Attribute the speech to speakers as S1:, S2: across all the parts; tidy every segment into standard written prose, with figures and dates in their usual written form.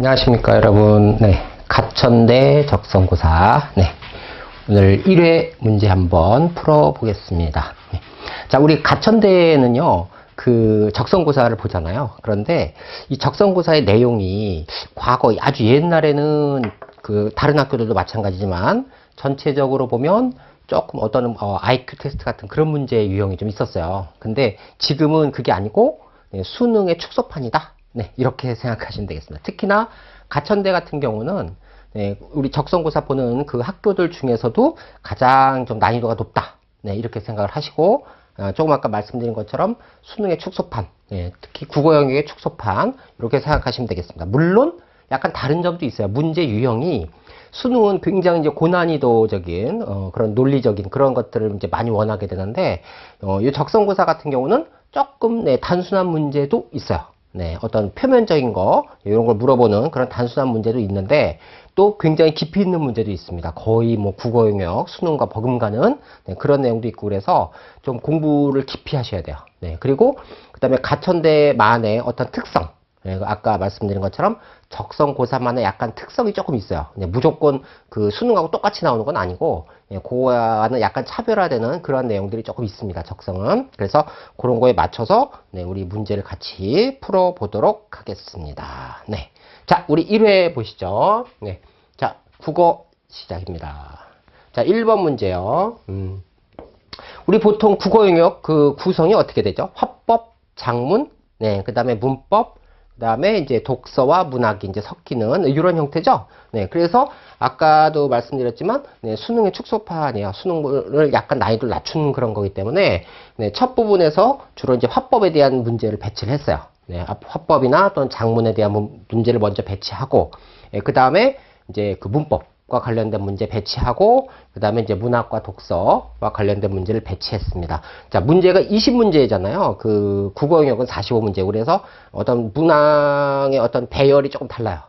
S1: 안녕하십니까 여러분. 가천대 적성고사. 오늘 1회 문제 한번 풀어보겠습니다. 자, 우리 가천대에는요 그 적성고사를 보잖아요. 그런데 이 적성고사의 내용이 과거 아주 옛날에는 그 다른 학교들도 마찬가지지만 전체적으로 보면 조금 어떤 IQ 테스트 같은 그런 문제의 유형이 좀 있었어요. 근데 지금은 그게 아니고 수능의 축소판이다. 이렇게 생각하시면 되겠습니다. 특히나 가천대 같은 경우는 우리 적성고사 보는 그 학교들 중에서도 가장 좀 난이도가 높다. 이렇게 생각을 하시고, 조금 아까 말씀드린 것처럼 수능의 축소판, 특히 국어 영역의 축소판, 이렇게 생각하시면 되겠습니다. 물론 약간 다른 점도 있어요. 문제 유형이 수능은 굉장히 이제 고난이도적인 그런 논리적인 그런 것들을 이제 많이 원하게 되는데, 이 적성고사 같은 경우는 조금 단순한 문제도 있어요. 어떤 표면적인 거, 이런 걸 물어보는 그런 단순한 문제도 있는데, 또 굉장히 깊이 있는 문제도 있습니다. 거의 뭐 국어 영역, 수능과 버금가는 그런 내용도 있고, 그래서 좀 공부를 깊이 하셔야 돼요. 그리고, 그 다음에 가천대만의 어떤 특성, 아까 말씀드린 것처럼 적성고사만의 약간 특성이 조금 있어요. 무조건 그 수능하고 똑같이 나오는 건 아니고, 그거와는 약간 차별화되는 그런 내용들이 조금 있습니다. 적성은. 그래서 그런 거에 맞춰서 우리 문제를 같이 풀어보도록 하겠습니다. 자, 우리 1회 보시죠. 자, 국어 시작입니다. 자, 1번 문제요. 우리 보통 국어 영역 그 구성이 어떻게 되죠? 화법, 작문, 그 다음에 문법, 그 다음에 이제 독서와 문학이 이제 섞이는 이런 형태죠. 그래서 아까도 말씀드렸지만 수능의 축소판이에요. 수능을 약간 난이도를 낮춘 그런 거기 때문에 첫 부분에서 주로 이제 화법에 대한 문제를 배치를 했어요. 화법이나 또는 작문에 대한 문제를 먼저 배치하고, 그 다음에 이제 그 문법과 관련된 문제 배치하고, 그 다음에 이제 문학과 독서와 관련된 문제를 배치했습니다. 자, 문제가 20문제잖아요. 그 국어 영역은 45문제. 그래서 어떤 문항의 어떤 배열이 조금 달라요.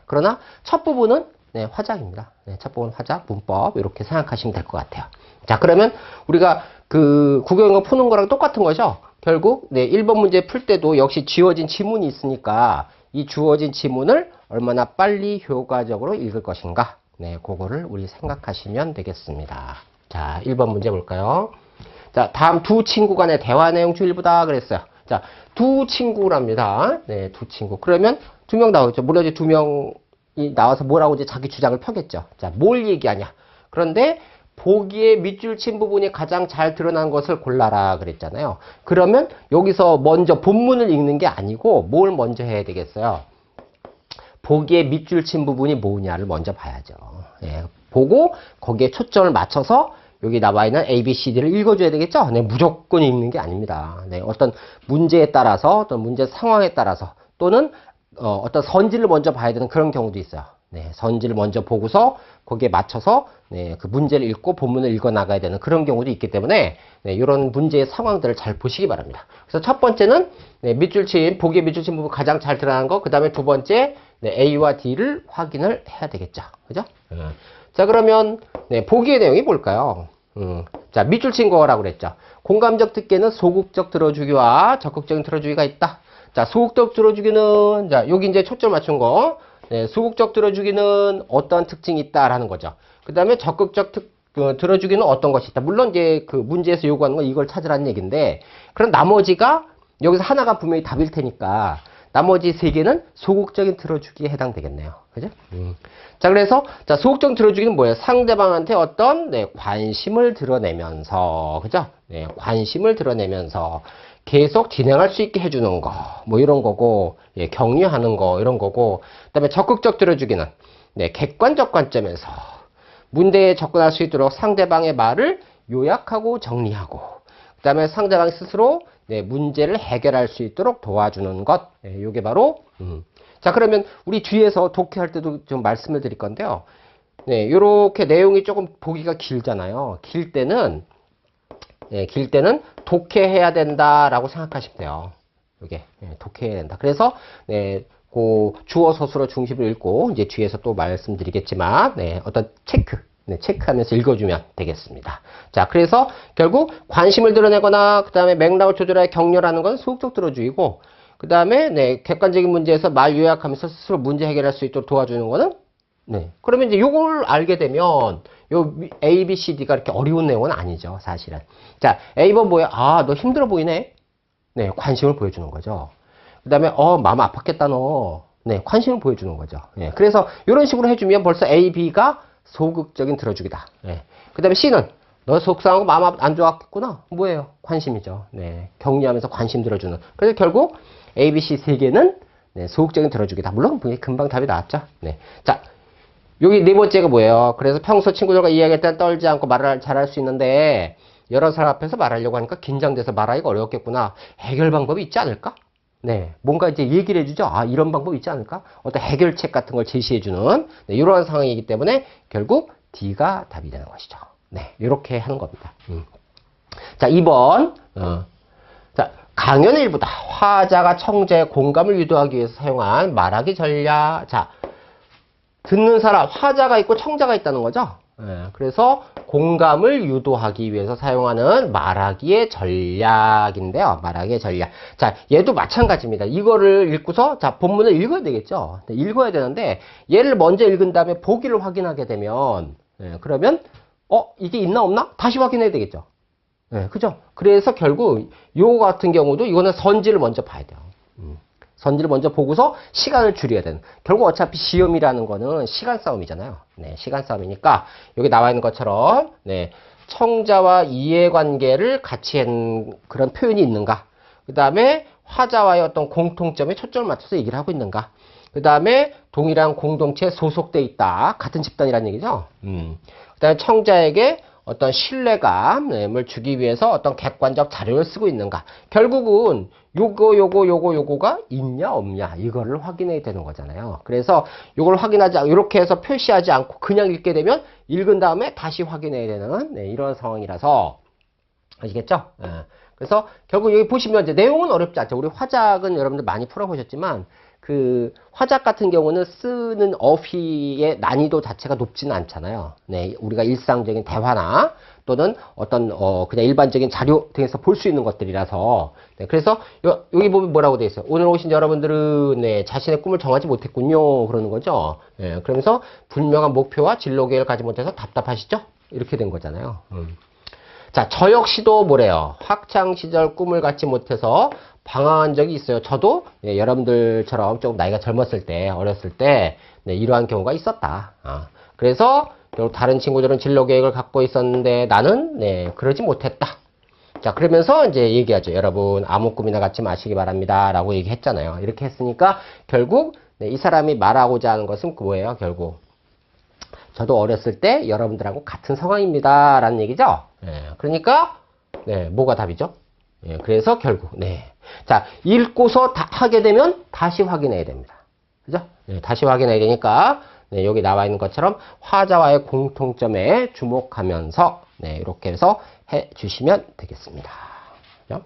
S1: 그러나 첫 부분은 화작입니다. 첫 부분 화작, 문법 이렇게 생각하시면 될 것 같아요. 자, 그러면 우리가 그 국어 영역 푸는 거랑 똑같은 거죠. 결국 1번 문제 풀 때도 역시 주어진 지문이 있으니까 이 주어진 지문을 얼마나 빨리 효과적으로 읽을 것인가, 그거를 우리 생각하시면 되겠습니다. 자, 1번 문제 볼까요? 자, 다음 두 친구 간의 대화 내용 주일보다 그랬어요. 자, 두 친구랍니다. 두 친구. 그러면 두 명 나오겠죠. 물론 이제 두 명이 나와서 뭐라고 이제 자기 주장을 펴겠죠. 자, 뭘 얘기하냐. 그런데 보기에 밑줄 친 부분이 가장 잘 드러난 것을 골라라 그랬잖아요. 그러면 여기서 먼저 본문을 읽는 게 아니고 뭘 먼저 해야 되겠어요? 보기에 밑줄 친 부분이 뭐냐를 먼저 봐야죠. 보고 거기에 초점을 맞춰서 여기 나와 있는 A, B, C, D를 읽어줘야 되겠죠? 무조건 읽는 게 아닙니다. 어떤 문제에 따라서, 어떤 문제 상황에 따라서, 또는 어떤 선지를 먼저 봐야 되는 그런 경우도 있어요. 선지를 먼저 보고서 거기에 맞춰서 그 문제를 읽고 본문을 읽어 나가야 되는 그런 경우도 있기 때문에 이런 문제의 상황들을 잘 보시기 바랍니다. 그래서 첫 번째는 보기에 밑줄 친 부분 가장 잘 드러나는 거, 그 다음에 두 번째 A와 D를 확인을 해야 되겠죠. 그죠? 자, 그러면 보기의 내용이 뭘까요? 자, 밑줄 친 거라고 그랬죠. 공감적 듣기에는 소극적 들어주기와 적극적인 들어주기가 있다. 자, 소극적 들어주기는, 자, 여기 이제 초점 맞춘 거. 소극적 들어주기는 어떤 특징이 있다라는 거죠. 그 다음에 적극적 들어주기는 어떤 것이 있다. 물론 이제 그 문제에서 요구하는 건 이걸 찾으라는 얘기인데, 그럼 나머지가 여기서 하나가 분명히 답일 테니까 나머지 세 개는 소극적인 들어주기에 해당되겠네요. 그죠? 자, 그래서 자, 소극적인 들어주기는 뭐예요? 상대방한테 어떤 관심을 드러내면서, 그죠? 관심을 드러내면서 계속 진행할 수 있게 해주는 거, 뭐 이런 거고, 격려하는 거 이런 거고, 그다음에 적극적 들어주기는 객관적 관점에서 문제에 접근할 수 있도록 상대방의 말을 요약하고 정리하고, 그다음에 상대방 스스로 문제를 해결할 수 있도록 도와주는 것, 이게 바로 자, 그러면 우리 뒤에서 독해할 때도 좀 말씀을 드릴 건데요. 이렇게 내용이 조금 보기가 길잖아요. 길 때는 독해해야 된다라고 생각하시면 돼요. 이게 독해해야 된다. 그래서 그 주어 서술어 중심을 읽고 이제 뒤에서 또 말씀드리겠지만 어떤 체크하면서 읽어주면 되겠습니다. 자, 그래서 결국 관심을 드러내거나 그 다음에 맥락을 조절하여 격려하는 건 소극적 들어주기고, 그 다음에, 네, 객관적인 문제에서 말 요약하면서 스스로 문제 해결할 수 있도록 도와주는 거는, 네. 그러면 이제 요걸 알게 되면, 요 A, B, C, D가 이렇게 어려운 내용은 아니죠, 사실은. 자, A번 뭐야? 아, 너 힘들어 보이네? 네, 관심을 보여주는 거죠. 그 다음에, 마음 아팠겠다, 너. 네, 관심을 보여주는 거죠. 네, 그래서 이런 식으로 해주면 벌써 A, B가 소극적인 들어주기다. 네. 그 다음에 C는, 너 속상하고 마음 안 좋았겠구나? 뭐예요? 관심이죠. 네, 격려하면서 관심 들어주는. 그래서 결국 A, B, C 세 개는 네, 소극적인 들어주기다. 물론 금방 답이 나왔죠. 네. 자, 여기 네 번째가 뭐예요? 그래서 평소 친구들과 이야기할 때 떨지 않고 말을 잘할 수 있는데 여러 사람 앞에서 말하려고 하니까 긴장돼서 말하기가 어렵겠구나. 해결 방법이 있지 않을까? 네, 뭔가 이제 얘기를 해주죠. 아, 이런 방법이 있지 않을까? 어떤 해결책 같은 걸 제시해주는 네, 이러한 상황이기 때문에 결국 D가 답이 되는 것이죠. 네, 이렇게 하는 겁니다. 자, 2번. 자, 강연의 일부다. 화자가 청자의 공감을 유도하기 위해서 사용한 말하기 전략. 자, 듣는 사람, 화자가 있고 청자가 있다는 거죠. 네, 그래서 공감을 유도하기 위해서 사용하는 말하기의 전략인데요. 말하기의 전략. 자, 얘도 마찬가지입니다. 이거를 읽고서, 자, 본문을 읽어야 되겠죠. 네, 읽어야 되는데, 얘를 먼저 읽은 다음에 보기를 확인하게 되면, 네, 그러면, 이게 있나 없나? 다시 확인해야 되겠죠. 네, 그죠? 그래서 결국, 요 같은 경우도 이거는 선지를 먼저 봐야 돼요. 선지를 먼저 보고서 시간을 줄여야 되는. 결국 어차피 시험이라는 거는 시간 싸움이잖아요. 네, 시간 싸움이니까 여기 나와 있는 것처럼 네, 청자와 이해관계를 같이 한 그런 표현이 있는가. 그 다음에 화자와의 어떤 공통점에 초점을 맞춰서 얘기를 하고 있는가. 그 다음에 동일한 공동체에 소속돼 있다. 같은 집단이라는 얘기죠. 그 다음에 청자에게 어떤 신뢰감을 주기 위해서 어떤 객관적 자료를 쓰고 있는가. 결국은 요거가 있냐 없냐 이거를 확인해야 되는 거잖아요. 그래서 요걸 확인하지 않고 이렇게 해서 표시하지 않고 그냥 읽게 되면 읽은 다음에 다시 확인해야 되는 네, 이런 상황이라서 아시겠죠? 네. 그래서 결국 여기 보시면 이제 내용은 어렵지 않죠. 우리 화작은 여러분들 많이 풀어보셨지만 그 화작 같은 경우는 쓰는 어휘의 난이도 자체가 높지는 않잖아요. 네, 우리가 일상적인 대화나 또는 어떤 그냥 일반적인 자료 등에서 볼 수 있는 것들이라서 네, 그래서 여기 보면 뭐라고 되어 있어요. 오늘 오신 여러분들은 네, 자신의 꿈을 정하지 못했군요. 그러는 거죠. 네, 그러면서 분명한 목표와 진로 계획을 가지 못해서 답답하시죠? 이렇게 된 거잖아요. 자, 저 역시도 뭐래요? 학창시절 꿈을 갖지 못해서 방황한 적이 있어요. 저도 예, 여러분들처럼 조금 나이가 젊었을 때, 어렸을 때 네, 이러한 경우가 있었다. 그래서 결국 다른 친구들은 진로 계획을 갖고 있었는데 나는 네, 그러지 못했다. 자, 그러면서 이제 얘기하죠. 여러분 아무 꿈이나 갖지 마시기 바랍니다. 라고 얘기했잖아요. 이렇게 했으니까 결국 네, 이 사람이 말하고자 하는 것은 뭐예요? 결국 저도 어렸을 때 여러분들하고 같은 상황입니다. 라는 얘기죠. 네, 그러니까 네, 뭐가 답이죠? 네, 그래서 결국 네. 자, 읽고서 하게 되면 다시 확인해야 됩니다. 그죠? 네, 다시 확인해야 되니까 네, 여기 나와 있는 것처럼 화자와의 공통점에 주목하면서 네, 이렇게 해서 해 주시면 되겠습니다. 그죠?